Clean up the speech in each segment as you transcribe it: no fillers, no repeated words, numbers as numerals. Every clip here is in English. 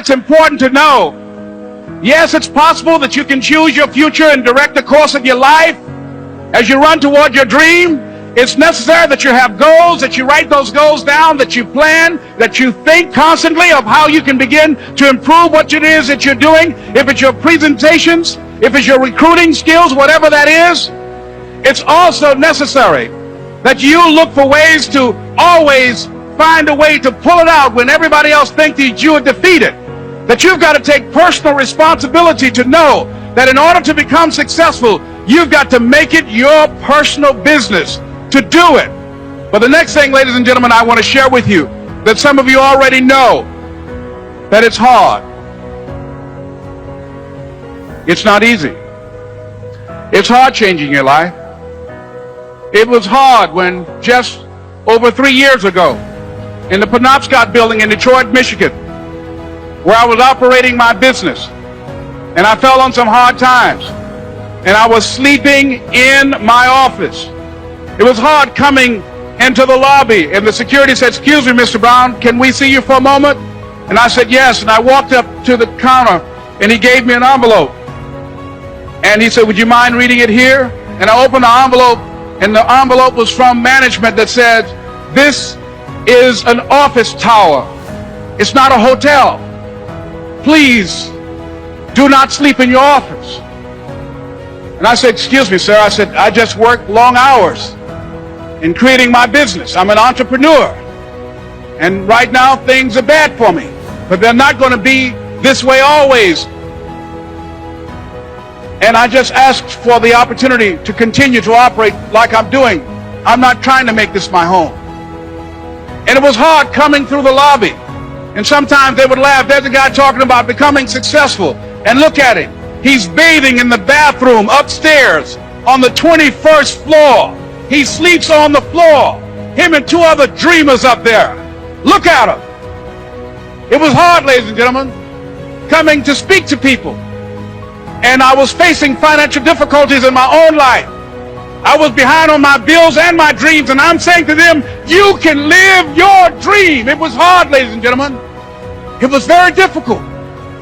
that's important to know. Yes, it's possible that you can choose your future and direct the course of your life as you run toward your dream. It's necessary that you have goals, that you write those goals down, that you plan, that you think constantly of how you can begin to improve what it is that you're doing. If it's your presentations, if it's your recruiting skills, whatever that is, it's also necessary that you look for ways to always find a way to pull it out when everybody else thinks that you are defeated. That you've got to take personal responsibility to know that in order to become successful, you've got to make it your personal business to do it. But the next thing, ladies and gentlemen, I want to share with you that some of you already know that it's hard. It's not easy. It's hard changing your life. It was hard when just over 3 years ago in the Penobscot building in Detroit, Michigan, where I was operating my business, and I fell on some hard times, and I was sleeping in my office. It was hard coming into the lobby, and the security said, "Excuse me, Mr. Brown, can we see you for a moment?" And I said, "Yes." And I walked up to the counter, and he gave me an envelope. And he said, "Would you mind reading it here?" And I opened the envelope, and the envelope was from management that said, "This is an office tower. It's not a hotel. Please do not sleep in your office." And I said, "Excuse me, sir." I said, "I just work long hours in creating my business. I'm an entrepreneur. And right now things are bad for me. But they're not going to be this way always. And I just asked for the opportunity to continue to operate like I'm doing. I'm not trying to make this my home." And it was hard coming through the lobby. And sometimes they would laugh. There's a guy talking about becoming successful. And look at him. He's bathing in the bathroom upstairs on the 21st floor. He sleeps on the floor. Him and 2 other dreamers up there. Look at him. It was hard, ladies and gentlemen, coming to speak to people. And I was facing financial difficulties in my own life. I was behind on my bills and my dreams, and I'm saying to them, you can live your dream. It was hard, ladies and gentlemen. It was very difficult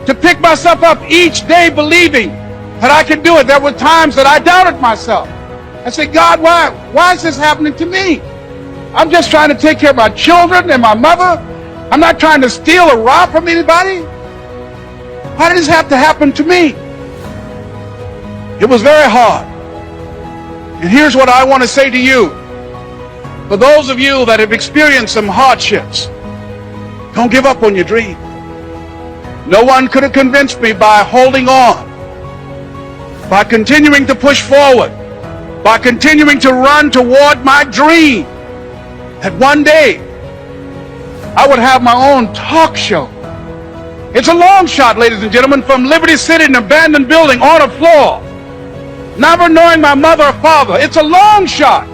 to pick myself up each day believing that I could do it. There were times that I doubted myself. I said, "God, why is this happening to me? I'm just trying to take care of my children and my mother. I'm not trying to steal or rob from anybody. Why did this have to happen to me?" It was very hard. And here's what I want to say to you. For those of you that have experienced some hardships, don't give up on your dream. No one could have convinced me by holding on, by continuing to push forward, by continuing to run toward my dream, that one day I would have my own talk show. It's a long shot, ladies and gentlemen, from Liberty City, an abandoned building on a floor, never knowing my mother or father. It's a long shot.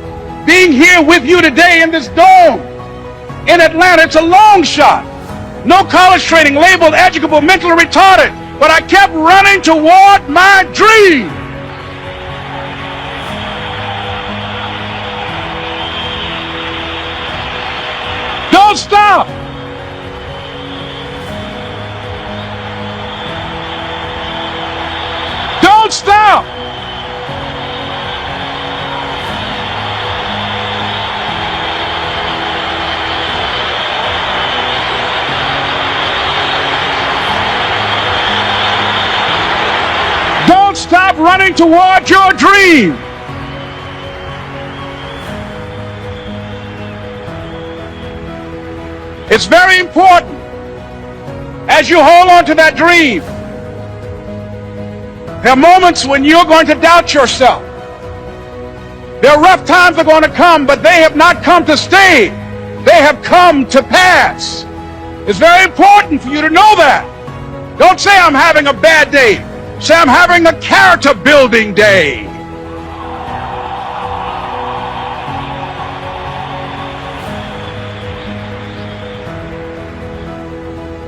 Being here with you today in this dome in Atlanta, it's a long shot. No college training, labeled educable, mentally retarded, but I kept running toward my dream. Don't stop. Don't stop. Don't stop running toward your dream. It's very important as you hold on to that dream. There are moments when you're going to doubt yourself. There are rough times that are going to come, but they have not come to stay. They have come to pass. It's very important for you to know that. Don't say I'm having a bad day. Say I'm having a character building day.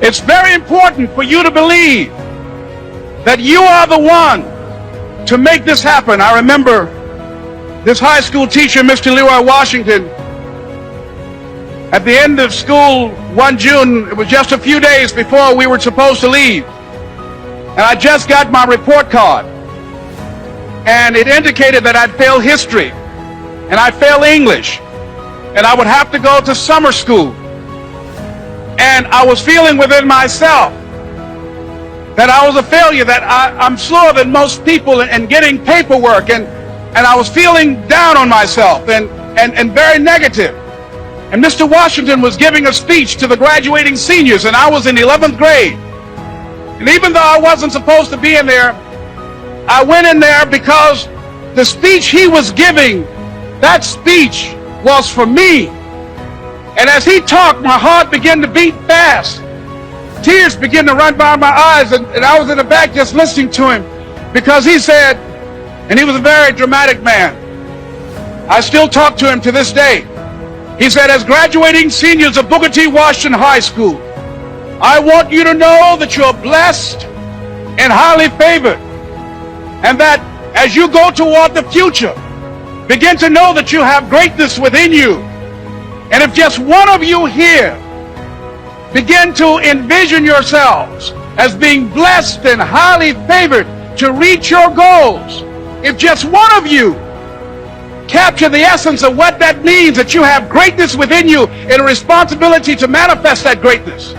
It's very important for you to believe that you are the one to make this happen. I remember this high school teacher, Mr. Leroy Washington, At the end of school one June, it was just a few days before we were supposed to leave, and I just got my report card, and it indicated that I'd failed history, and I failed English, and I would have to go to summer school. And I was feeling within myself that I was a failure, that I'm slower than most people in getting paperwork, and I was feeling down on myself and very negative. And Mr. Washington was giving a speech to the graduating seniors, and I was in 11th grade. And even though I wasn't supposed to be in there, I went in there because the speech he was giving, that speech was for me. And as he talked, my heart began to beat fast. Tears began to run by my eyes, and I was in the back just listening to him, because he said, and he was a very dramatic man. I still talk to him to this day. He said, as graduating seniors of Booker T. Washington High School, I want you to know that you're blessed and highly favored, and that as you go toward the future, begin to know that you have greatness within you. And if just one of you here begin to envision yourselves as being blessed and highly favored to reach your goals, if just one of you capture the essence of what that means, that you have greatness within you and a responsibility to manifest that greatness,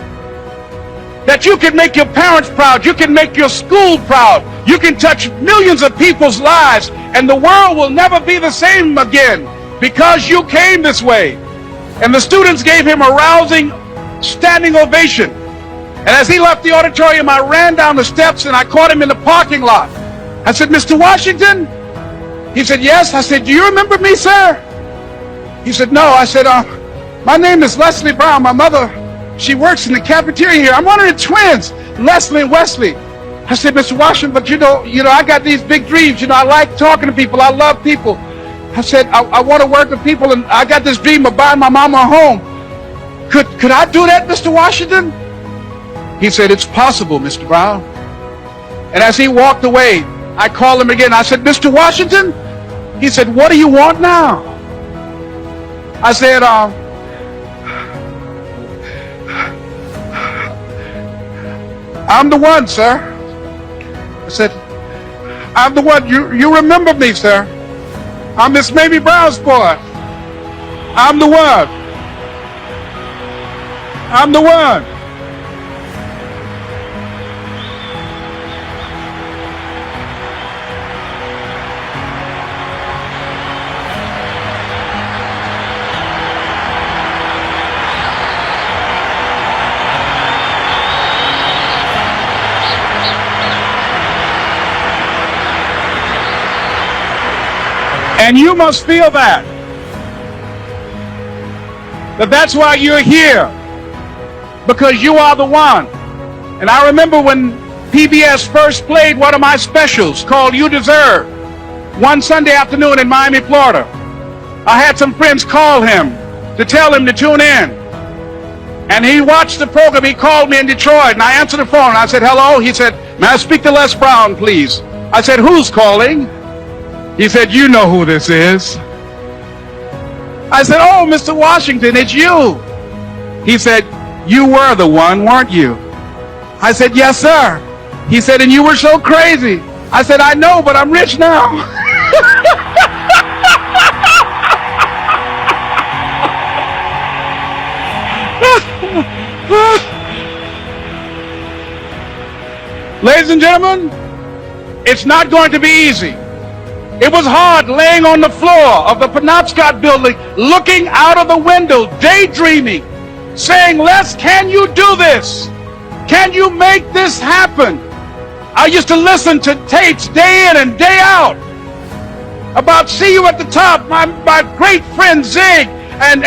that you can make your parents proud, you can make your school proud, you can touch millions of people's lives, and the world will never be the same again because you came this way. And the students gave him a rousing standing ovation. And as he left the auditorium, I ran down the steps and I caught him in the parking lot. I said, Mr. Washington? He said, yes. I said, do you remember me, sir? He said, no. I said, my name is Leslie Brown. My mother, she works in the cafeteria here. I'm one of the twins, Leslie and Wesley. I said, Mr. Washington, but you know, I got these big dreams. I like talking to people. I love people. I said, I want to work with people, and I got this dream of buying my mama a home. Could I do that, Mr. Washington? He said, it's possible, Mr. Brown. And as he walked away, I called him again. I said, Mr. Washington? He said, what do you want now? I said, I'm the one, sir. I said, I'm the one. You remember me, sir. I'm Miss Mamie Brown's boy. I'm the one. I'm the one. And you must feel that's why you're here, because you are the one. And I remember when PBS first played one of my specials called You Deserve, one Sunday afternoon in Miami, Florida. I had some friends call him to tell him to tune in. And he watched the program. He called me in Detroit, and I answered the phone. I said, hello. He said, may I speak to Les Brown, please? I said, who's calling? He said, you know who this is. I said, oh, Mr. Washington, it's you. He said, you were the one, weren't you? I said, yes, sir. He said, and you were so crazy. I said, I know, but I'm rich now. Ladies and gentlemen, it's not going to be easy. It was hard laying on the floor of the Penobscot building, looking out of the window, daydreaming, saying, Les, can you do this? Can you make this happen? I used to listen to tapes day in and day out about See You at the Top, my great friend Zig and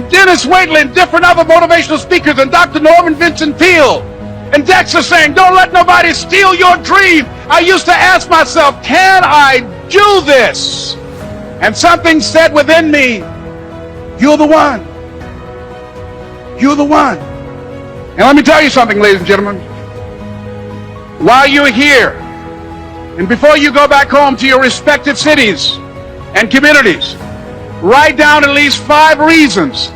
Dennis Waitley and different other motivational speakers, and Dr. Norman Vincent Peale and Dexter saying, don't let nobody steal your dream. I used to ask myself, can I do this? And something said within me, you're the one. You're the one. And let me tell you something, ladies and gentlemen. While you're here, and before you go back home to your respective cities and communities, write down at least 5 reasons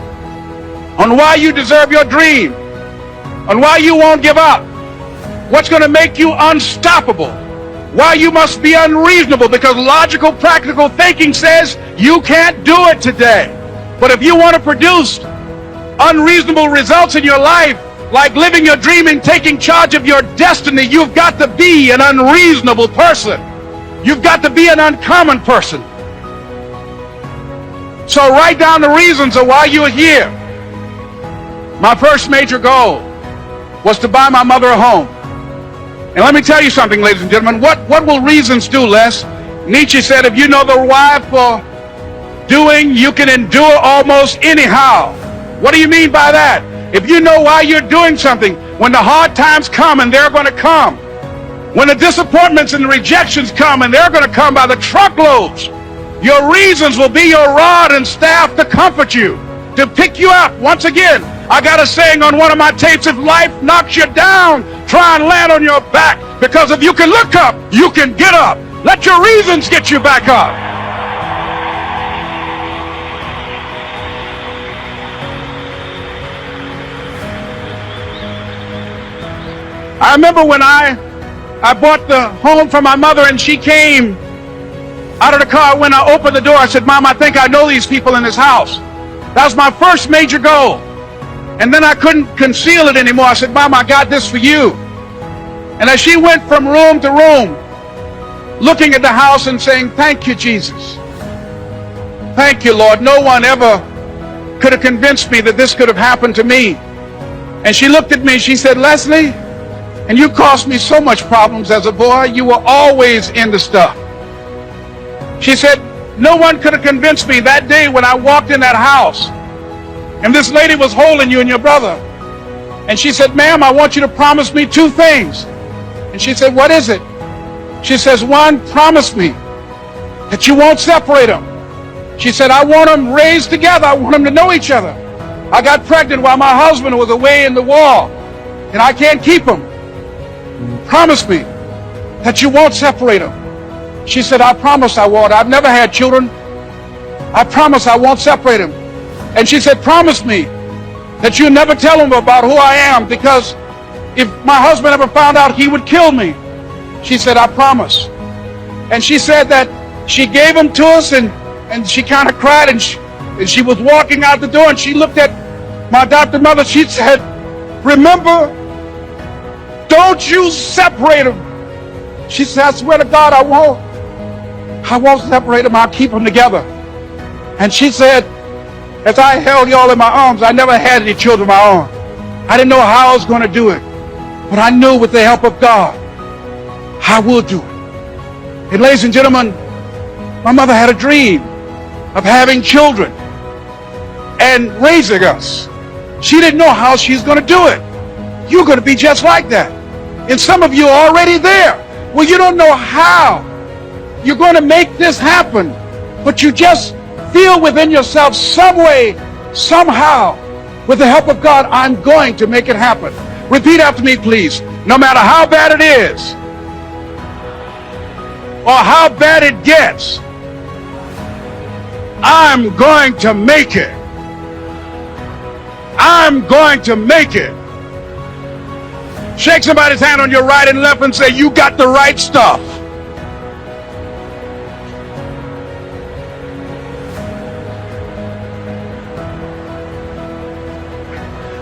on why you deserve your dream, on why you won't give up, what's going to make you unstoppable, why you must be unreasonable, because logical, practical thinking says you can't do it today. But if you want to produce unreasonable results in your life, like living your dream and taking charge of your destiny, you've got to be an unreasonable person. You've got to be an uncommon person. So write down the reasons of why you're here. My first major goal was to buy my mother a home. And let me tell you something, ladies and gentlemen. What will reasons do, Les? Nietzsche said, if you know the why for doing, you can endure almost anyhow. What do you mean by that? If you know why you're doing something, when the hard times come, and they're going to come, when the disappointments and the rejections come, and they're going to come by the truckloads, your reasons will be your rod and staff to comfort you, to pick you up. Once again, I got a saying on one of my tapes: if life knocks you down, try and land on your back, because if you can look up, you can get up. Let your reasons get you back up. I remember when I bought the home for my mother, and she came out of the car. When I opened the door, I said, Mom, I think I know these people in this house. That was my first major goal. And then I couldn't conceal it anymore. I said, Mom, I got this for you. And as she went from room to room, looking at the house and saying, thank you, Jesus. Thank you, Lord. No one ever could have convinced me that this could have happened to me. And she looked at me and she said, Leslie, and you caused me so much problems as a boy. You were always into stuff. She said, no one could have convinced me that day when I walked in that house and this lady was holding you and your brother. And she said, ma'am, I want you to promise me two things. And she said, what is it? She says, one, promise me that you won't separate them. She said, I want them raised together. I want them to know each other. I got pregnant while my husband was away in the war, and I can't keep them. Promise me that you won't separate them. She said, I promise I won't. I've never had children. I promise I won't separate them. And she said, promise me that you'll never tell them about who I am, because if my husband ever found out, he would kill me. She said, I promise. And she said that she gave them to us, and she kind of cried, and she was walking out the door, and she looked at my adopted mother. She said, remember, don't you separate them. She said, I swear to God, I won't separate them. I'll keep them together. And she said, as I held y'all in my arms, I never had any children of my own. I didn't know how I was going to do it, but I knew with the help of God, I will do it. And ladies and gentlemen, my mother had a dream of having children and raising us. She didn't know how she's going to do it. You're going to be just like that. And some of you are already there. Well, you don't know how you're going to make this happen, but you just feel within yourself some way, somehow, with the help of God, I'm going to make it happen. Repeat after me, please. No matter how bad it is, or how bad it gets, I'm going to make it. I'm going to make it. Shake somebody's hand on your right and left and say, you got the right stuff.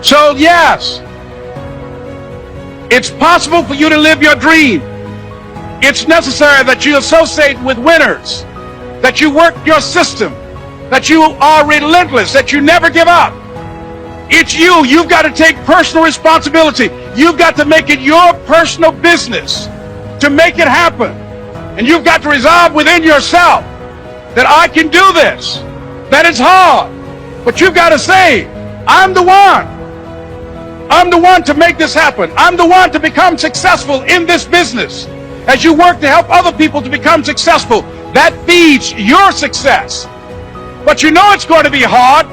So yes, it's possible for you to live your dream. It's necessary that you associate with winners, that you work your system, that you are relentless, that you never give up. It's you. You've got to take personal responsibility. You've got to make it your personal business to make it happen. And you've got to resolve within yourself that I can do this, that it's hard. But you've got to say, I'm the one. I'm the one to make this happen. I'm the one to become successful in this business. As you work to help other people to become successful, that feeds your success. But you know it's going to be hard,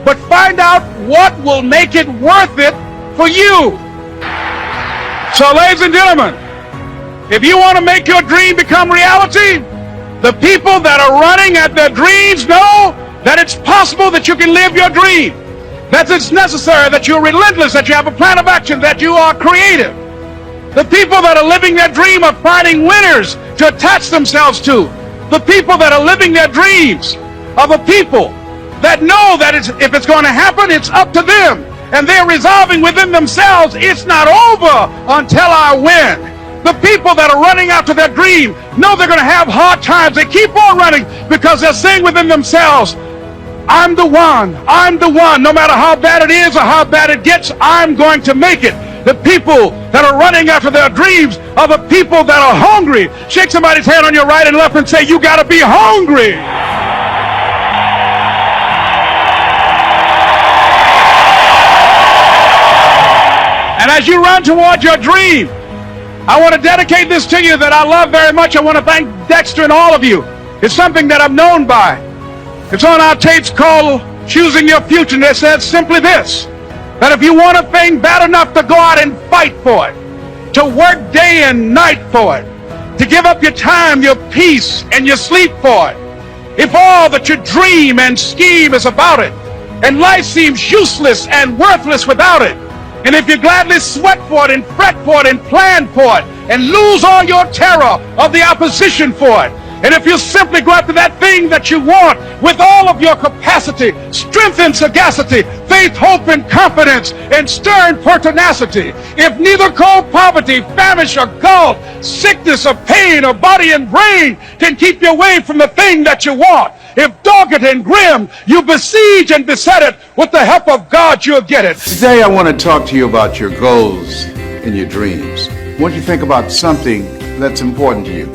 but find out what will make it worth it for you. So, ladies and gentlemen, if you want to make your dream become reality, the people that are running at their dreams know that it's possible that you can live your dream. that it's necessary, that you're relentless, that you have a plan of action, that you are creative. The people that are living their dream of finding winners to attach themselves to. The people that are living their dreams are the people that know that if it's going to happen, it's up to them. And they're resolving within themselves, it's not over until I win. The people that are running after their dream know they're going to have hard times. They keep on running because they're saying within themselves, I'm the one. I'm the one. No matter how bad it is or how bad it gets, I'm going to make it. The people that are running after their dreams are the people that are hungry. Shake somebody's hand on your right and left and say, you got to be hungry. And as you run toward your dream, I want to dedicate this to you that I love very much. I want to thank Dexter and all of you. It's something that I'm known by. It's on our tapes called Choosing Your Future, and it says simply this, that if you want a thing bad enough to go out and fight for it, to work day and night for it, to give up your time, your peace, and your sleep for it, if all that you dream and scheme is about it, and life seems useless and worthless without it, and if you gladly sweat for it and fret for it and plan for it and lose all your terror of the opposition for it, and if you simply go after that thing that you want with all of your capacity, strength and sagacity, faith, hope, and confidence, and stern pertinacity, if neither cold poverty, famish, or gulf, sickness, or pain, or body and brain can keep you away from the thing that you want, if dogged and grim, you besiege and beset it, with the help of God, you'll get it. Today I want to talk to you about your goals and your dreams. I want you to think about something that's important to you.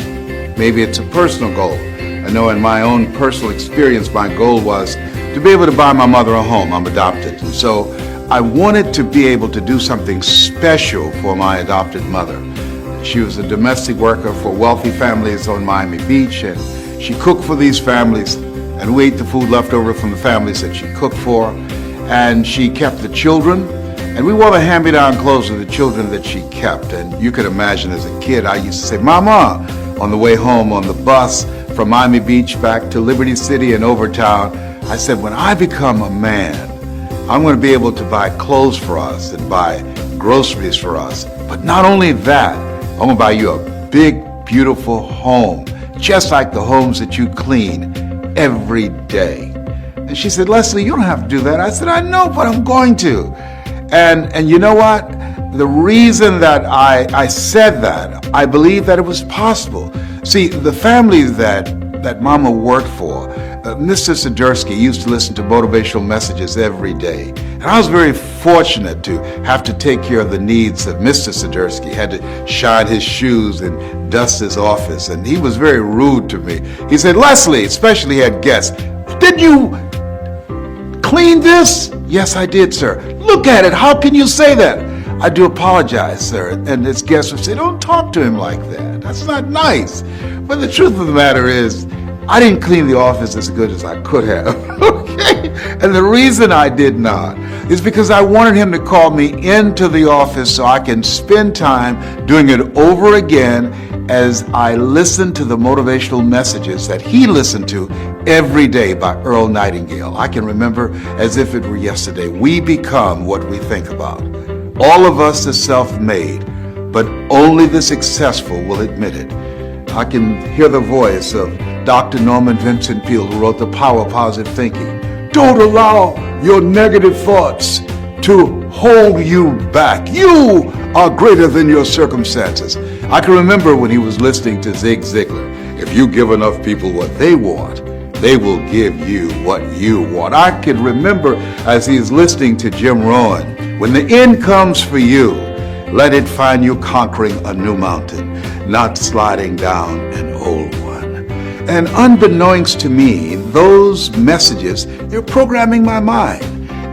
Maybe it's a personal goal. I know in my own personal experience, my goal was to be able to buy my mother a home. I'm adopted. And so I wanted to be able to do something special for my adopted mother. She was a domestic worker for wealthy families on Miami Beach, and she cooked for these families, and we ate the food left over from the families that she cooked for. And she kept the children, and we wore the hand-me-down clothes of the children that she kept. And you could imagine as a kid, I used to say, Mama, on the way home on the bus from Miami Beach back to Liberty City and Overtown, I said, when I become a man, I'm going to be able to buy clothes for us and buy groceries for us. But not only that, I'm going to buy you a big, beautiful home, just like the homes that you clean every day. And she said, Leslie, you don't have to do that. I said, I know, but I'm going to. And you know what? The reason that I said that, I believe that it was possible. See, the family that Mama worked for, Mr. Sidursky used to listen to motivational messages every day. And I was very fortunate to have to take care of the needs of Mr. Sidursky. Had to shine his shoes and dust his office. And he was very rude to me. He said, Leslie, especially he had guests, did you clean this? Yes, I did, sir. Look at it. How can you say that? I do apologize, sir. And his guests would say, don't talk to him like that. That's not nice. But the truth of the matter is, I didn't clean the office as good as I could have, okay? And the reason I did not is because I wanted him to call me into the office so I can spend time doing it over again as I listened to the motivational messages that he listened to every day by Earl Nightingale. I can remember as if it were yesterday. We become what we think about. All of us are self-made, but only the successful will admit it. I can hear the voice of Dr. Norman Vincent Peale, who wrote The Power of Positive Thinking. Don't allow your negative thoughts to hold you back. You are greater than your circumstances. I can remember when he was listening to Zig Ziglar. If you give enough people what they want, they will give you what you want. I can remember as he is listening to Jim Rohn, when the end comes for you, let it find you conquering a new mountain, not sliding down an old one. And unbeknownst to me, those messages, they're programming my mind.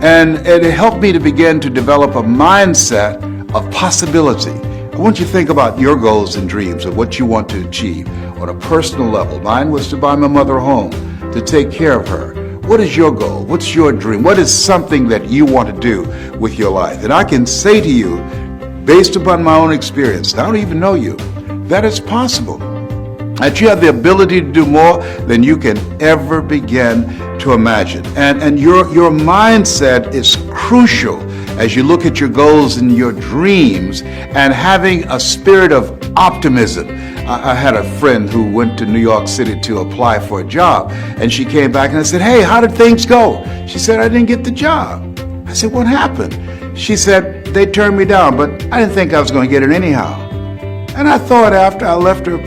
And it helped me to begin to develop a mindset of possibility. I want you to think about your goals and dreams of what you want to achieve on a personal level. Mine was to buy my mother a home, to take care of her. What is your goal? What's your dream? What is something that you want to do with your life? And I can say to you, based upon my own experience, I don't even know you, that it's possible. that you have the ability to do more than you can ever begin to imagine. And your mindset is crucial as you look at your goals and your dreams, and having a spirit of optimism. I had a friend who went to New York City to apply for a job, and she came back and I said, "Hey, how did things go?" She said, "I didn't get the job." I said, "What happened?" She said, "They turned me down, but I didn't think I was going to get it anyhow." And I thought after I left her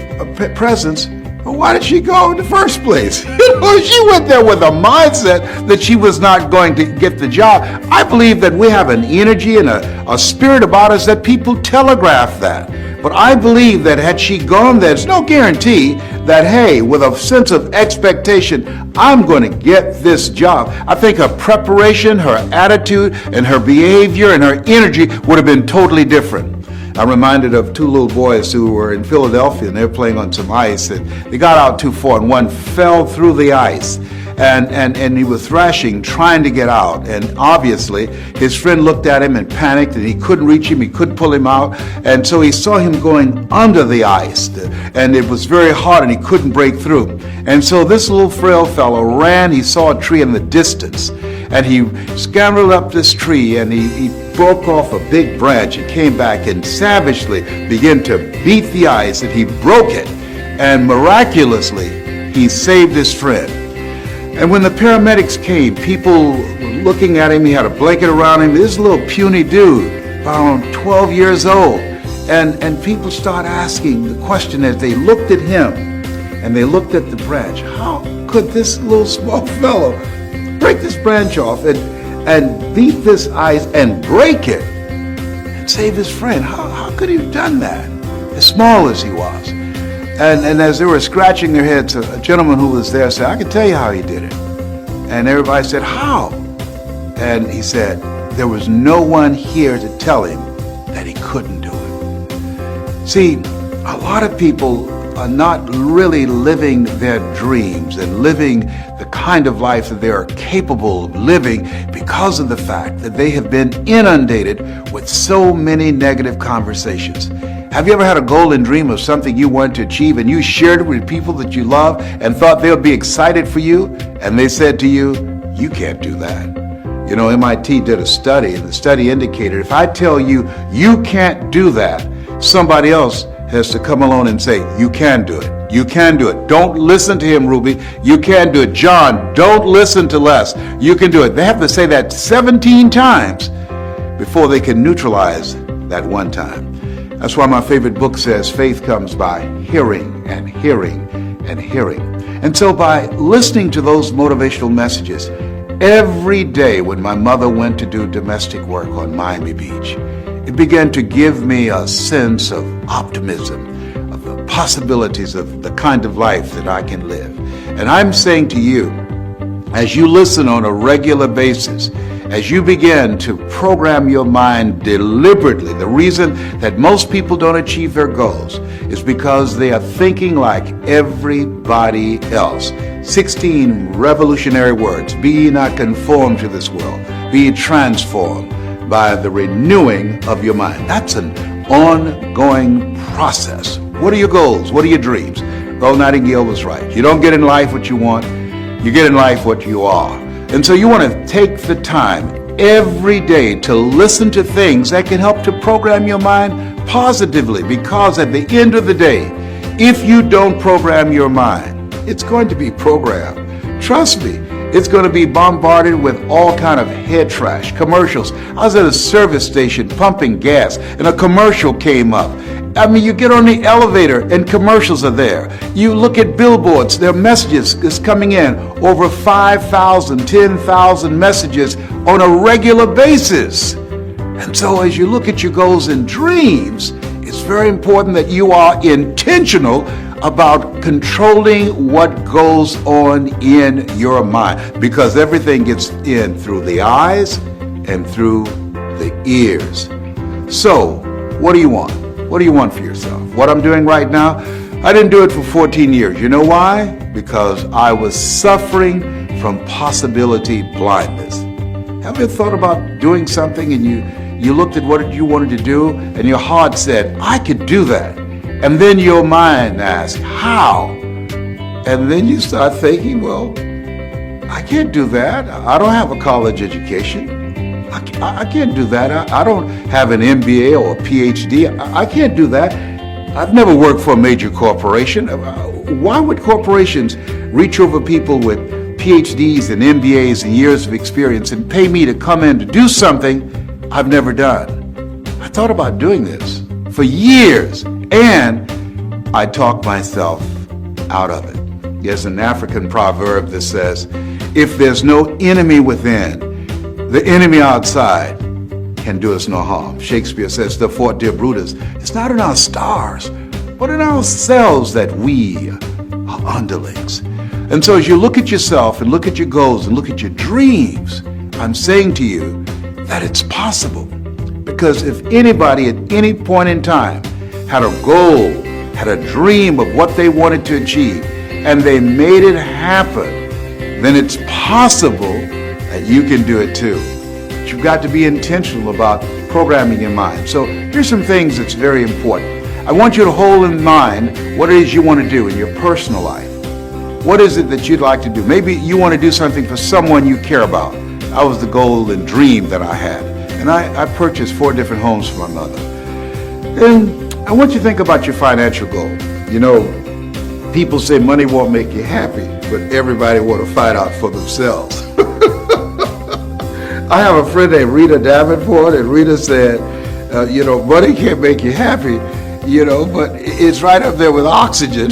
presence, well, why did she go in the first place? She went there with a mindset that she was not going to get the job. I believe that we have an energy and a spirit about us that people telegraph that. But I believe that had she gone there, there's no guarantee that, hey, with a sense of expectation, I'm going to get this job. I think her preparation, her attitude, and her behavior and her energy would have been totally different. I'm reminded of two little boys who were in Philadelphia, and they were playing on some ice, and they got out too far, and one fell through the ice. And he was thrashing, trying to get out. And obviously, his friend looked at him and panicked, and he couldn't reach him, he couldn't pull him out. And so he saw him going under the ice, and it was very hard, and he couldn't break through. And so this little frail fellow ran, he saw a tree in the distance, and he scampered up this tree, and he broke off a big branch and came back and savagely began to beat the ice, and he broke it. And miraculously, he saved his friend. And when the paramedics came, people were looking at him. He had a blanket around him. This little puny dude, about 12 years old. And people started asking the question as they looked at him and they looked at the branch. How could this little small fellow break this branch off and beat this ice and break it and save his friend? How could he have done that, as small as he was? And as they were scratching their heads, a gentleman who was there said, "I can tell you how he did it." And everybody said, "How?" And he said, "There was no one here to tell him that he couldn't do it." See, a lot of people are not really living their dreams and living the kind of life that they are capable of living because of the fact that they have been inundated with so many negative conversations. Have you ever had a goal and dream of something you wanted to achieve, and you shared it with people that you love and thought they would be excited for you, and they said to you, "You can't do that"? You know, MIT did a study, and the study indicated if I tell you you can't do that, somebody else has to come along and say, "You can do it. You can do it. Don't listen to him, Ruby. You can do it. John, don't listen to Les. You can do it." They have to say that 17 times before they can neutralize that one time. That's why my favorite book says faith comes by hearing and hearing and hearing. And so by listening to those motivational messages every day when my mother went to do domestic work on Miami Beach, it began to give me a sense of optimism, of the possibilities of the kind of life that I can live. And I'm saying to you, as you listen on a regular basis, as you begin to program your mind deliberately, the reason that most people don't achieve their goals is because they are thinking like everybody else. 16 revolutionary words. Be ye not conformed to this world. Be ye transformed by the renewing of your mind. That's an ongoing process. What are your goals? What are your dreams? Earl Nightingale was right. You don't get in life what you want. You get in life what you are. And so you want to take the time every day to listen to things that can help to program your mind positively, because at the end of the day, if you don't program your mind, it's going to be programmed. Trust me, it's going to be bombarded with all kind of head trash, commercials. I was at a service station pumping gas, and a commercial came up. I mean, you get on the elevator and commercials are there. You look at billboards, their messages is coming in, over 5,000, 10,000 messages on a regular basis. And so as you look at your goals and dreams, it's very important that you are intentional about controlling what goes on in your mind, because everything gets in through the eyes and through the ears. So, what do you want? What do you want for yourself? What I'm doing right now, I didn't do it for 14 years. You know why? Because I was suffering from possibility blindness. Have you thought about doing something and you looked at what you wanted to do and your heart said, "I could do that"? And then your mind asks, how? And then you start thinking, well, I can't do that. I don't have a college education. I can't do that. I don't have an MBA or a PhD. I can't do that. I've never worked for a major corporation. Why would corporations reach over people with PhDs and MBAs and years of experience and pay me to come in to do something I've never done? I thought about doing this for years, and I talked myself out of it. There's an African proverb that says, if there's no enemy within, the enemy outside can do us no harm. Shakespeare says, therefore, dear Brutus, it's not in our stars, but in ourselves that we are underlings. And so as you look at yourself and look at your goals and look at your dreams, I'm saying to you that it's possible. Because if anybody at any point in time had a goal, had a dream of what they wanted to achieve, and they made it happen, then it's possible that you can do it too. But you've got to be intentional about programming your mind. So here's some things that's very important. I want you to hold in mind what it is you want to do in your personal life. What is it that you'd like to do? Maybe you want to do something for someone you care about. That was the goal and dream that I had. And I purchased 4 different homes for my mother. And I want you to think about your financial goal. You know, people say money won't make you happy, but everybody want to fight out for themselves. I have a friend named Rita Davenport, and Rita said, money can't make you happy, but it's right up there with oxygen.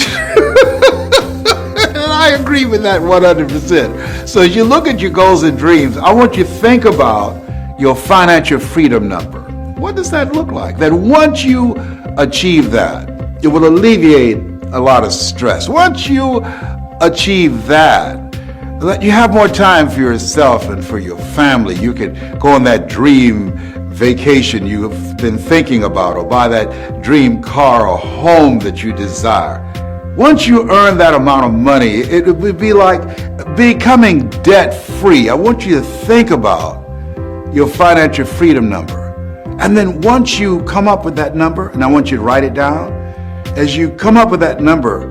And I agree with that 100%. So as you look at your goals and dreams, I want you to think about your financial freedom number. What does that look like? That once you achieve that, it will alleviate a lot of stress. Once you achieve that you have more time for yourself and for your family. You can go on that dream vacation you've been thinking about, or buy that dream car or home that you desire. Once you earn that amount of money, it would be like becoming debt-free. I want you to think about your financial freedom number. And then once you come up with that number, and I want you to write it down, as you come up with that number,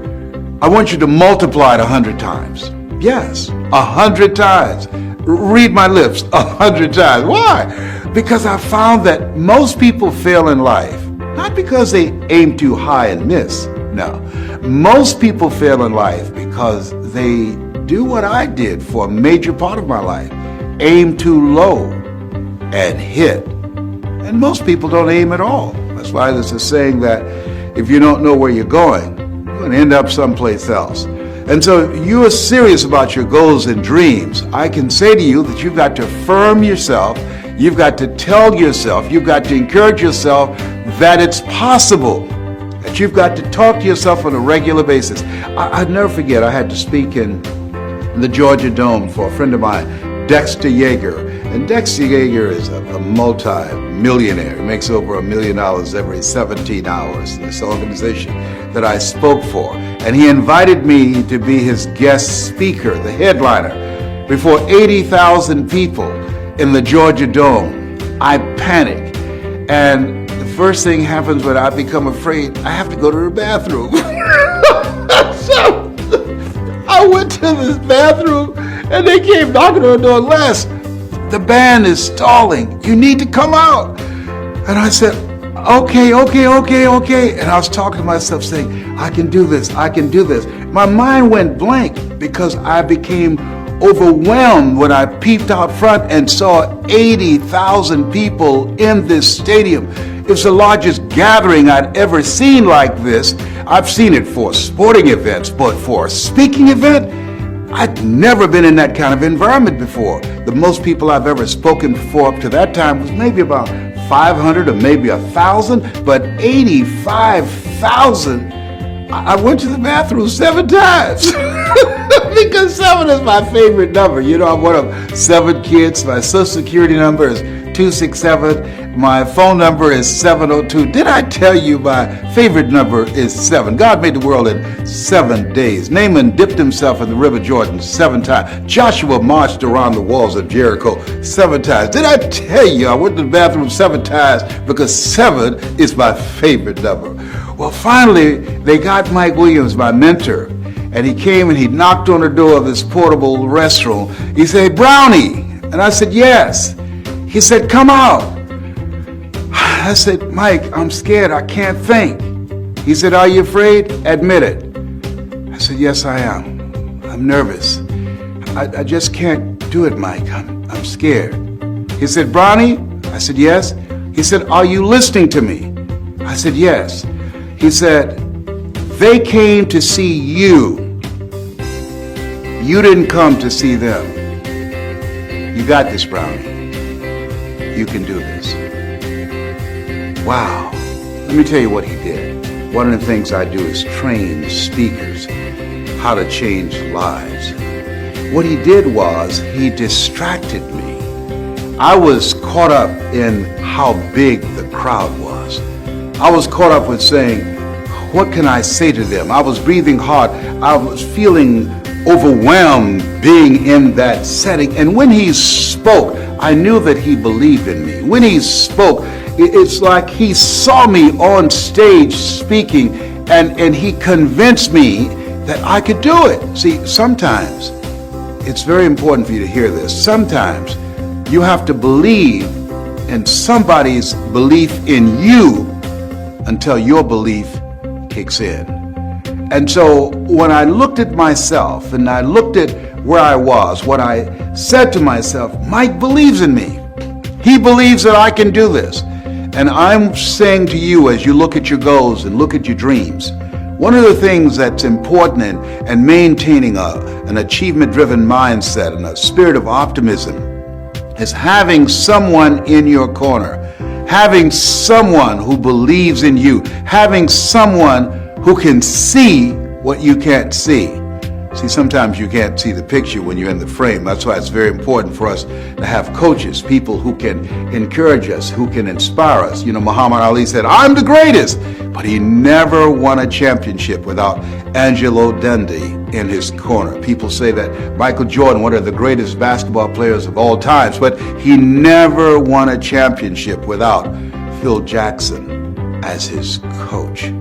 I want you to multiply it 100 times. Yes, 100 times. Read my lips, 100 times. Why? Because I found that most people fail in life, not because they aim too high and miss. No. Most people fail in life because they do what I did for a major part of my life. Aim too low and hit. And most people don't aim at all. That's why there's a saying that if you don't know where you're going, you're going to end up someplace else. And so if you are serious about your goals and dreams, I can say to you that you've got to affirm yourself, you've got to tell yourself, you've got to encourage yourself that it's possible, that you've got to talk to yourself on a regular basis. I'd never forget, I had to speak in the Georgia Dome for a friend of mine, Dexter Yeager. And Dexter Yeager is a multi-millionaire. He makes over $1 million every 17 hours in this organization that I spoke for. And he invited me to be his guest speaker, the headliner, before 80,000 people in the Georgia Dome. I panic. And the first thing happens when I become afraid, I have to go to the bathroom. So I went to this bathroom and they came knocking on the door. Les, the band is stalling. You need to come out. And I said, okay. And I was talking to myself saying, I can do this. My mind went blank because I became overwhelmed when I peeped out front and saw 80,000 people in this stadium. It's the largest gathering I'd ever seen like this. I've seen it for sporting events, but for a speaking event, I'd never been in that kind of environment before. The most people I've ever spoken for up to that time was maybe about 500 or maybe 1,000, but 85,000. I went to the bathroom 7 times because 7 is my favorite number. You know, I'm one of 7 kids. My social security number is 267. My phone number is 702. Did I tell you my favorite number is 7? God made the world in 7 days. Naaman dipped himself in the river Jordan 7 times. Joshua marched around the walls of Jericho 7 times. Did I tell you I went to the bathroom 7 times because 7 is my favorite number? Well, finally, they got Mike Williams, my mentor, and he came and he knocked on the door of this portable restroom. He said, "Brownie." And I said, "Yes." He said, "Come out." I said, "Mike, I'm scared. I can't think." He said, "Are you afraid? Admit it." I said, "Yes, I am. I'm nervous. I just can't do it, Mike. I'm scared." He said, "Brownie?" I said, "Yes." He said, "Are you listening to me?" I said, "Yes." He said, "They came to see you. You didn't come to see them. You got this, Brownie. You can do this." Wow. Let me tell you what he did. One of the things I do is train speakers how to change lives. What he did was he distracted me. I was caught up in how big the crowd was. I was caught up with saying, what can I say to them? I was breathing hard. I was feeling overwhelmed being in that setting. And when he spoke, I knew that he believed in me. When he spoke, it's like he saw me on stage speaking, and he convinced me that I could do it. See, sometimes it's very important for you to hear this. Sometimes you have to believe in somebody's belief in you until your belief kicks in. And so when I looked at myself and I looked at where I was, what I said to myself, Mike believes in me. He believes that I can do this. And I'm saying to you, as you look at your goals and look at your dreams, one of the things that's important in maintaining an achievement-driven mindset and a spirit of optimism is having someone in your corner, having someone who believes in you, having someone who can see what you can't see. See, sometimes you can't see the picture when you're in the frame. That's why it's very important for us to have coaches, people who can encourage us, who can inspire us. You know, Muhammad Ali said, "I'm the greatest," but he never won a championship without Angelo Dundee in his corner. People say that Michael Jordan, one of the greatest basketball players of all times, but he never won a championship without Phil Jackson as his coach.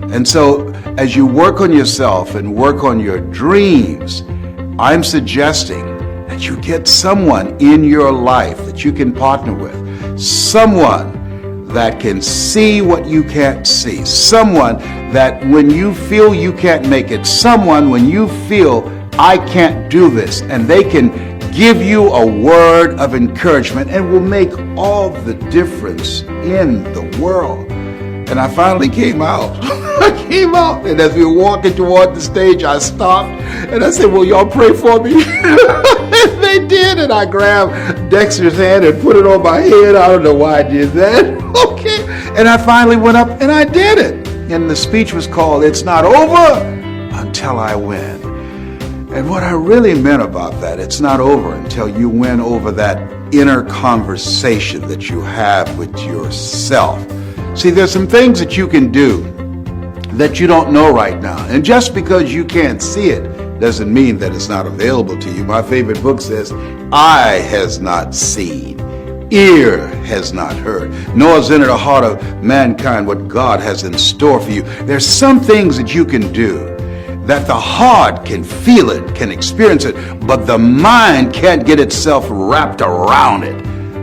And so as you work on yourself and work on your dreams, I'm suggesting that you get someone in your life that you can partner with, someone that can see what you can't see, someone that when you feel you can't make it, someone when you feel I can't do this, and they can give you a word of encouragement and will make all the difference in the world. And I finally came out. I came out, and as we were walking toward the stage, I stopped, and I said, "Will y'all pray for me?" And they did, and I grabbed Dexter's hand and put it on my head. I don't know why I did that. Okay. And I finally went up, and I did it. And the speech was called, "It's Not Over Until I Win." And what I really meant about that, it's not over until you win over that inner conversation that you have with yourself. See, there's some things that you can do that you don't know right now. And just because you can't see it doesn't mean that it's not available to you. My favorite book says, "Eye has not seen, ear has not heard, nor has entered the heart of mankind what God has in store for you." There's some things that you can do that the heart can feel it, can experience it, but the mind can't get itself wrapped around it.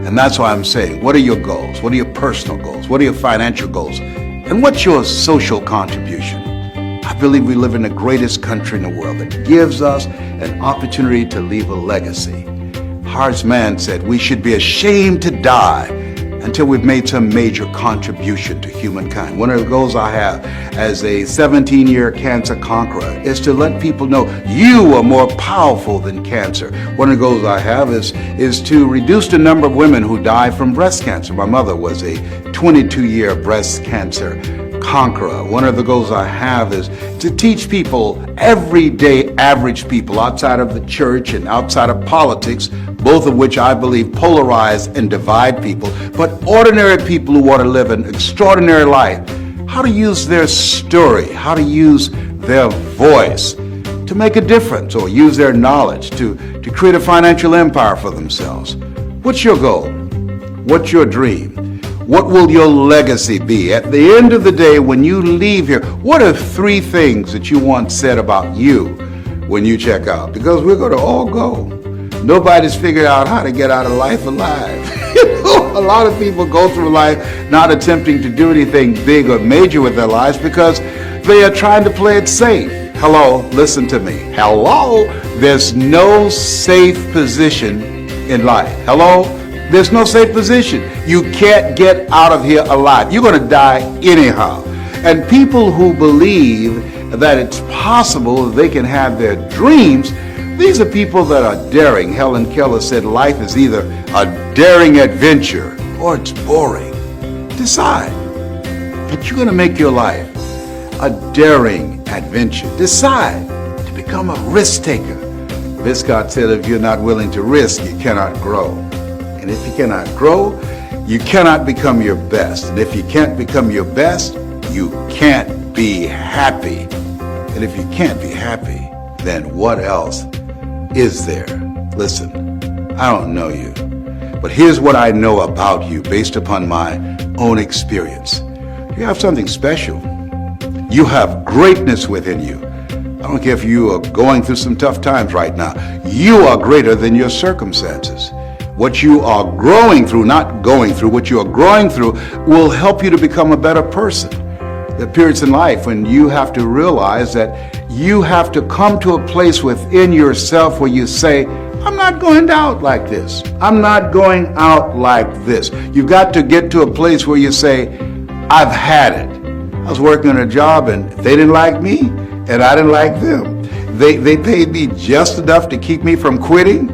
And that's why I'm saying, what are your goals? What are your personal goals? What are your financial goals? And what's your social contribution? I believe we live in the greatest country in the world that gives us an opportunity to leave a legacy. Horace Mann said we should be ashamed to die until we've made some major contribution to humankind. One of the goals I have as a 17-year cancer conqueror is to let people know you are more powerful than cancer. One of the goals I have is to reduce the number of women who die from breast cancer. My mother was a 22-year breast cancer conqueror. One of the goals I have is to teach people, everyday average people outside of the church and outside of politics, both of which I believe polarize and divide people, but ordinary people who want to live an extraordinary life, how to use their story, how to use their voice to make a difference, or use their knowledge to create a financial empire for themselves. What's your goal? What's your dream? What will your legacy be? At the end of the day, when you leave here, what are 3 things that you want said about you when you check out? Because we're going to all go. Nobody's figured out how to get out of life alive. A lot of people go through life not attempting to do anything big or major with their lives because they are trying to play it safe. Hello, listen to me. Hello, there's no safe position in life. Hello, there's no safe position. You can't get out of here alive. You're going to die anyhow. And people who believe that it's possible that they can have their dreams, these are people that are daring. Helen Keller said life is either a daring adventure or it's boring. Decide that you're going to make your life a daring adventure. Decide to become a risk taker. Viscott said if you're not willing to risk, you cannot grow. And if you cannot grow, you cannot become your best. And if you can't become your best, you can't be happy. And if you can't be happy, then what else is there? Listen, I don't know you, but here's what I know about you based upon my own experience. You have something special. You have greatness within you. I don't care if you are going through some tough times right now. You are greater than your circumstances. What you are growing through, not going through, what you are growing through will help you to become a better person. There are periods in life when you have to realize that you have to come to a place within yourself where you say, I'm not going out like this. I'm not going out like this. You've got to get to a place where you say, I've had it. I was working on a job and they didn't like me and I didn't like them. They paid me just enough to keep me from quitting,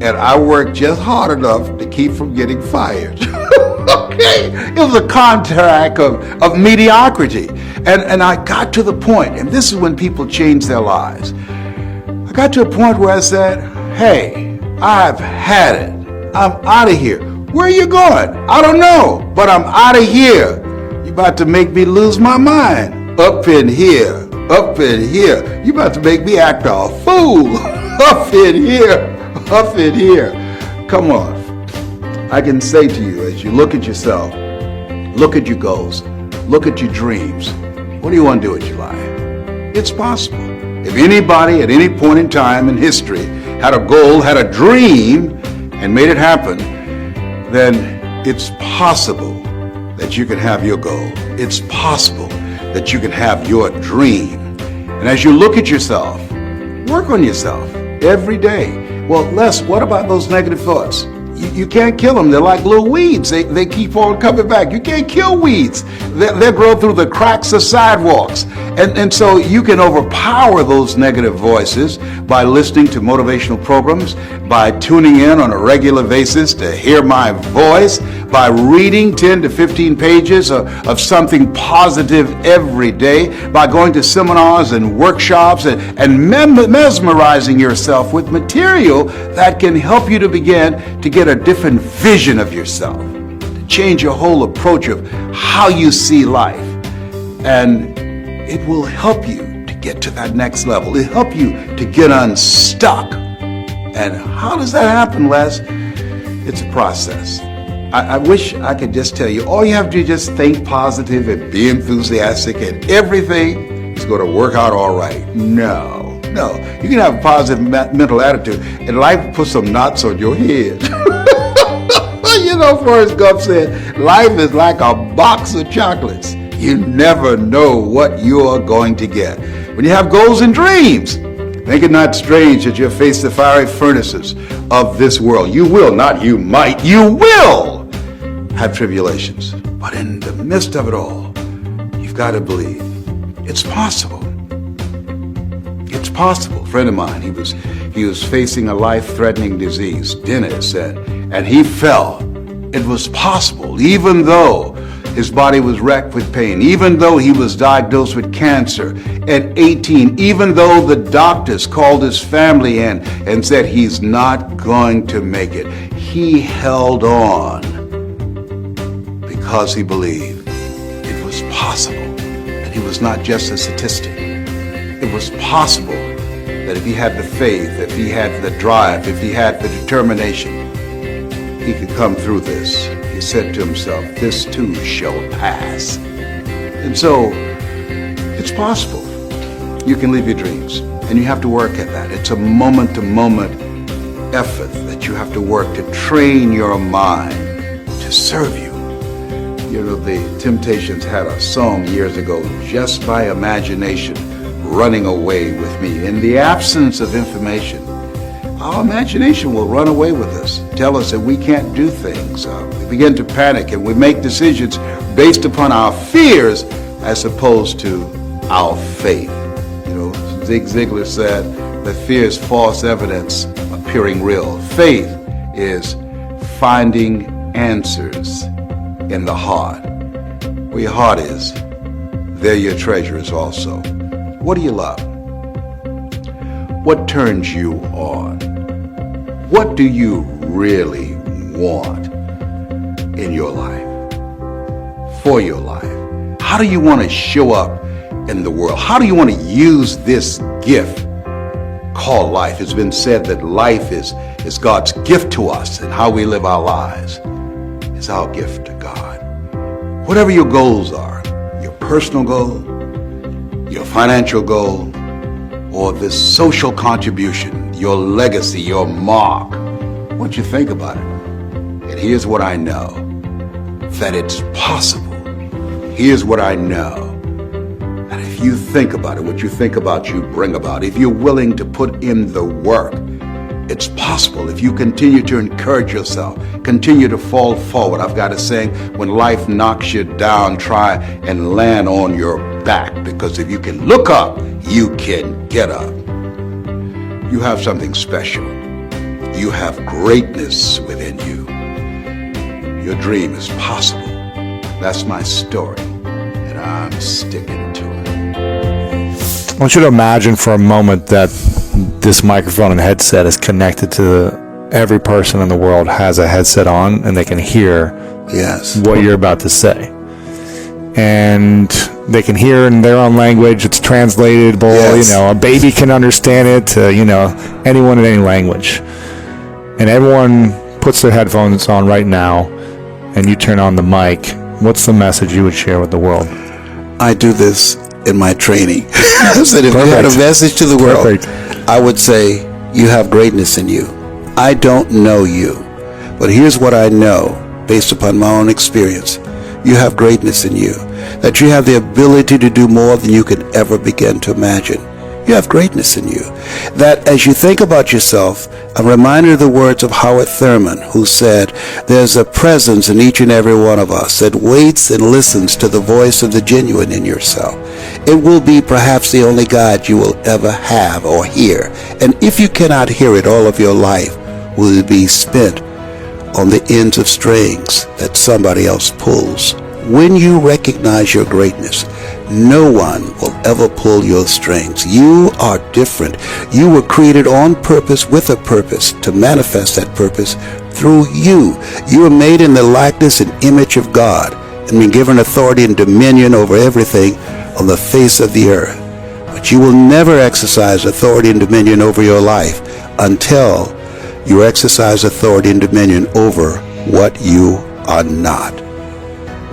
and I worked just hard enough to keep from getting fired. Okay? It was a contract of mediocrity. And I got to the point, and this is when people change their lives. I got to a point where I said, hey, I've had it. I'm out of here. Where are you going? I don't know, but I'm out of here. You're about to make me lose my mind. Up in here. Up in here. You're about to make me act a fool. Up in here. Up in here. Come on. I can say to you, as you look at yourself, look at your goals, look at your dreams, what do you want to do with your life? It's possible. If anybody at any point in time in history had a goal, had a dream, and made it happen, then it's possible that you can have your goal. It's possible that you can have your dream. And as you look at yourself, work on yourself every day. Well, Les, what about those negative thoughts? You can't kill them. They're like little weeds. They keep on coming back. You can't kill weeds. They grow through the cracks of sidewalks. And so you can overpower those negative voices by listening to motivational programs, by tuning in on a regular basis to hear my voice, by reading 10 to 15 pages of something positive every day, by going to seminars and workshops and mesmerizing yourself with material that can help you to begin to get a different vision of yourself, to change your whole approach of how you see life. And it will help you to get to that next level. It'll help you to get unstuck. And how does that happen, Les? It's a process. I wish I could just tell you, all you have to do is just think positive and be enthusiastic and everything is going to work out all right. No. You can have a positive mental attitude and life puts some knots on your head. You know, Forrest Gump said, life is like a box of chocolates. You never know what you're going to get. When you have goals and dreams, think it not strange that you'll face the fiery furnaces of this world. You will, not you might, you will have tribulations. But in the midst of it all, you've got to believe it's possible. It's possible. A friend of mine, he was facing a life-threatening disease, Dennis, and he fell. It was possible, even though his body was racked with pain, even though he was diagnosed with cancer at 18, even though the doctors called his family in and said he's not going to make it. He held on because he believed it was possible, that he was not just a statistic. It was possible that if he had the faith, if he had the drive, if he had the determination, he could come through this. he said to himself, this too shall pass. And so, it's possible. You can live your dreams, and you have to work at that. It's a moment-to-moment effort that you have to work to train your mind to serve you. You know, the Temptations had a song years ago, Just by Imagination, running away with me. In the absence of information, our imagination will run away with us, tell us that we can't do things. We begin to panic, and we make decisions based upon our fears as opposed to our faith. You know, Zig Ziglar said that fear is false evidence appearing real. Faith is finding answers in the heart. Where your heart is, there your treasure is also. What do you love? What turns you on? What do you really want in your life? For your life? How do you want to show up in the world? How do you want to use this gift called life? It's been said that life is God's gift to us, and how we live our lives is our gift to God. Whatever your goals are, your personal goal, your financial goal, or this social contribution, your legacy, your mark, what you think about it. And here's what I know, that it's possible. Here's what I know, that if you think about it, what you think about, you bring about. If you're willing to put in the work, it's possible. If you continue to encourage yourself, continue to fall forward. I've got a saying, when life knocks you down, try and land on your back, because if you can look up, you can get up. You have something special. You have greatness within you. Your dream is possible. That's my story, and I'm sticking to it. I want you to imagine for a moment that this microphone and headset is connected to every person in the world has a headset on, and they can hear what you're about to say. And they can hear in their own language. It's translatable. You know, a baby can understand it. Anyone in any language. And everyone puts their headphones on right now, and you turn on the mic. What's the message you would share with the world? I do this in my training. So if I had a message to the world, I would say, you have greatness in you. I don't know you, but here's what I know based upon my own experience. You have greatness in you, that you have the ability to do more than you could ever begin to imagine. You have greatness in you, that as you think about yourself, I'm reminded of the words of Howard Thurman, who said, there's a presence in each and every one of us that waits and listens to the voice of the genuine in yourself. It will be perhaps the only God you will ever have or hear. And if you cannot hear it, all of your life will be spent on the ends of strings that somebody else pulls. When you recognize your greatness, no one will ever pull your strings. You are different. You were created on purpose with a purpose to manifest that purpose through you. You are made in the likeness and image of God and been given authority and dominion over everything on the face of the earth. But you will never exercise authority and dominion over your life until you exercise authority and dominion over what you are not.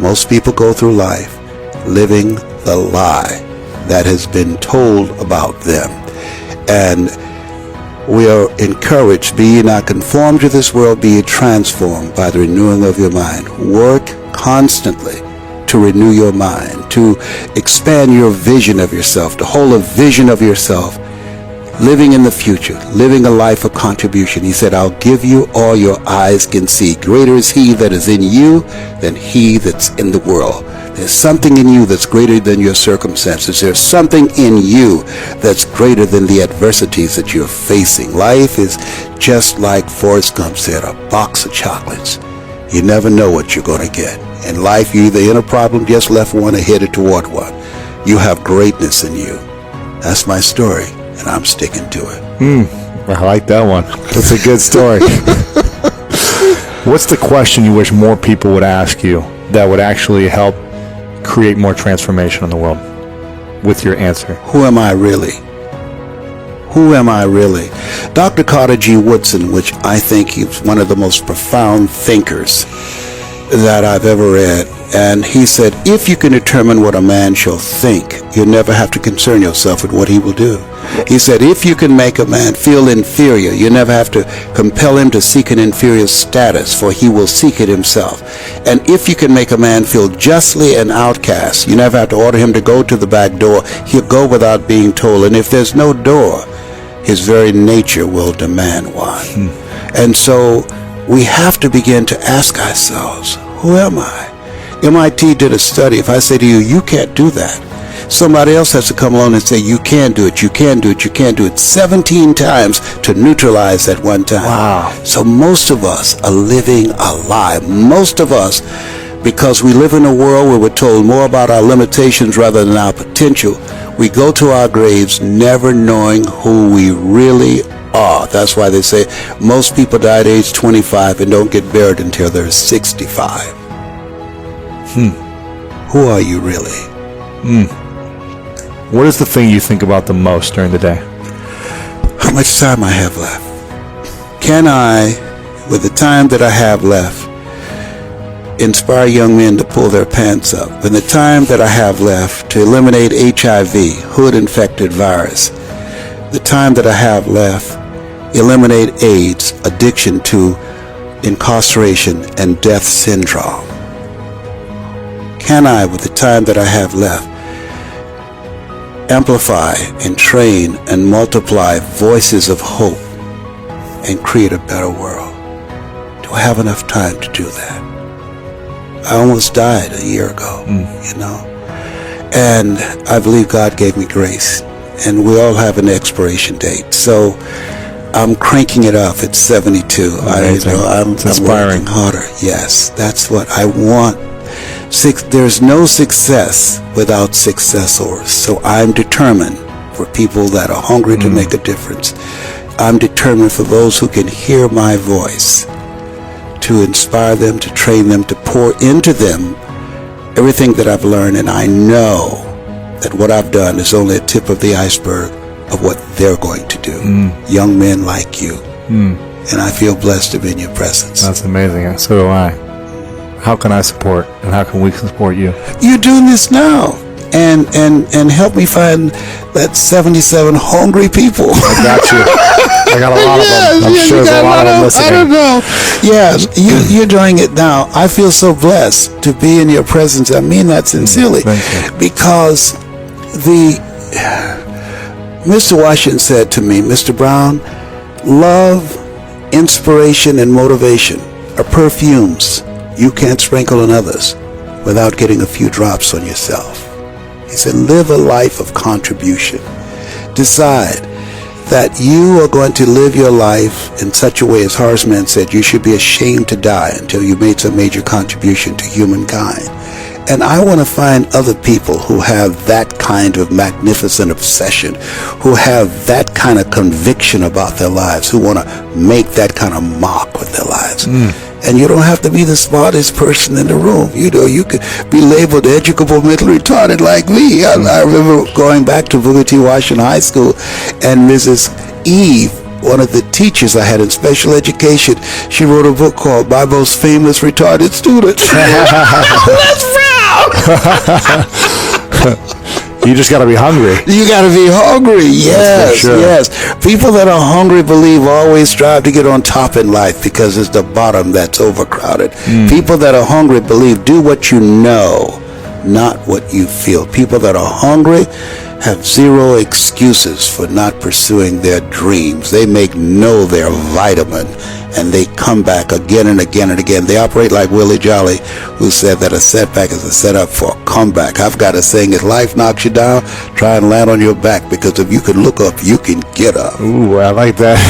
Most people go through life living the lie that has been told about them. And we are encouraged, be ye not conformed to this world, be ye transformed by the renewing of your mind. Work constantly to renew your mind, to expand your vision of yourself, to hold a vision of yourself, living in the future, living a life of contribution. He said, I'll give you all your eyes can see. Greater is he that is in you than he that's in the world. There's something in you that's greater than your circumstances. There's something in you that's greater than the adversities that you're facing. Life is just like Forrest Gump said, a box of chocolates. You never know what you're going to get. In life, you're either in a problem, just left one, or headed toward one. You have greatness in you. That's my story, and I'm sticking to it. I like that one. That's a good story. What's the question you wish more people would ask you that would actually help create more transformation in the world with your answer? Who am I really? Who am I really? Dr. Carter G. Woodson, which I think he's one of the most profound thinkers that I've ever read. And he said, if you can determine what a man shall think, you'll never have to concern yourself with what he will do. He said, if you can make a man feel inferior, you never have to compel him to seek an inferior status, for he will seek it himself. And if you can make a man feel justly an outcast, you never have to order him to go to the back door. He'll go without being told. And if there's no door, his very nature will demand one. And so we have to begin to ask ourselves, who am I? MIT did a study. If I say to you, you can't do that, somebody else has to come along and say, you can do it, you can do it, you can do it 17 times to neutralize that one time. Wow. So most of us are living a lie. Most of us, because we live in a world where we're told more about our limitations rather than our potential, we go to our graves never knowing who we really are. That's why they say most people die at age 25 and don't get buried until they're 65. Who are you really? What is the thing you think about the most during the day? How much time I have left? Can I, with the time that I have left, inspire young men to pull their pants up? And the time that I have left to eliminate HIV, hood-infected virus, the time that I have left, eliminate AIDS, addiction to incarceration and death syndrome. Can I, with the time that I have left, amplify and train and multiply voices of hope and create a better world? Do I have enough time to do that? I almost died a year ago, you know, and I believe God gave me grace, and we all have an expiration date. So I'm cranking it up at 72. I'm working harder. Yes, that's what I want. There's no success without successors. So I'm determined for people that are hungry to make a difference. I'm determined for those who can hear my voice, to inspire them, to train them, to pour into them everything that I've learned. And I know that what I've done is only a tip of the iceberg of what they're going to do. Young men like you. And I feel blessed to be in your presence. That's amazing. So do I. How can I support, and how can we support you? You're doing this now, and help me find that 77 hungry people. I got you. I got a lot of them. I'm sure there's a lot of them listening. I don't know. Yes, you're doing it now. I feel so blessed to be in your presence. I mean that sincerely. Thank you. Because Mr. Washington said to me, Mr. Brown, love, inspiration, and motivation are perfumes you can't sprinkle on others without getting a few drops on yourself. He said, live a life of contribution. Decide that you are going to live your life in such a way, as Horace said, you should be ashamed to die until you made some major contribution to humankind. And I want to find other people who have that kind of magnificent obsession, who have that kind of conviction about their lives, who want to make that kind of mark with their lives. And you don't have to be the smartest person in the room. You know, you could be labeled educable, mentally retarded like me. I remember going back to Booker T. Washington High School, and Mrs. Eve, one of the teachers I had in special education, she wrote a book called My Most Famous Retarded Student. That's proud! You just got to be hungry. You got to be hungry. Yes, sure. Yes. People that are hungry, believe, always strive to get on top in life because it's the bottom that's overcrowded. People that are hungry, believe, do what you know, not what you feel. People that are hungry have zero excuses for not pursuing their dreams. They know their vitamin, and they come back again and again and again. They operate like Willie Jolly, who said that a setback is a setup for a comeback. I've got a saying, if life knocks you down, try and land on your back, because if you can look up, you can get up. Ooh, I like that.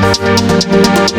We'll be right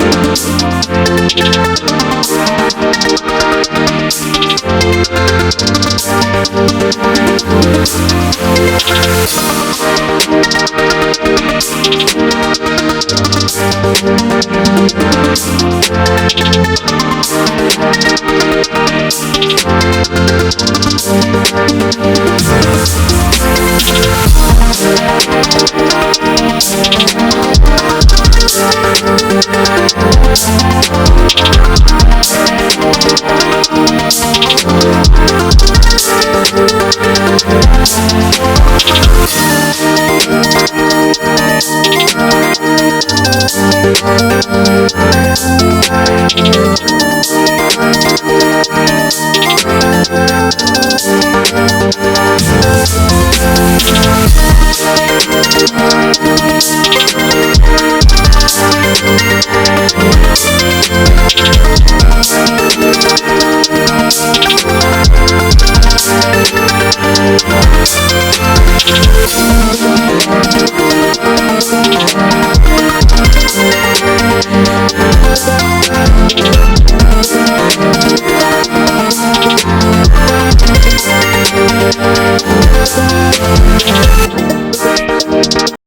back.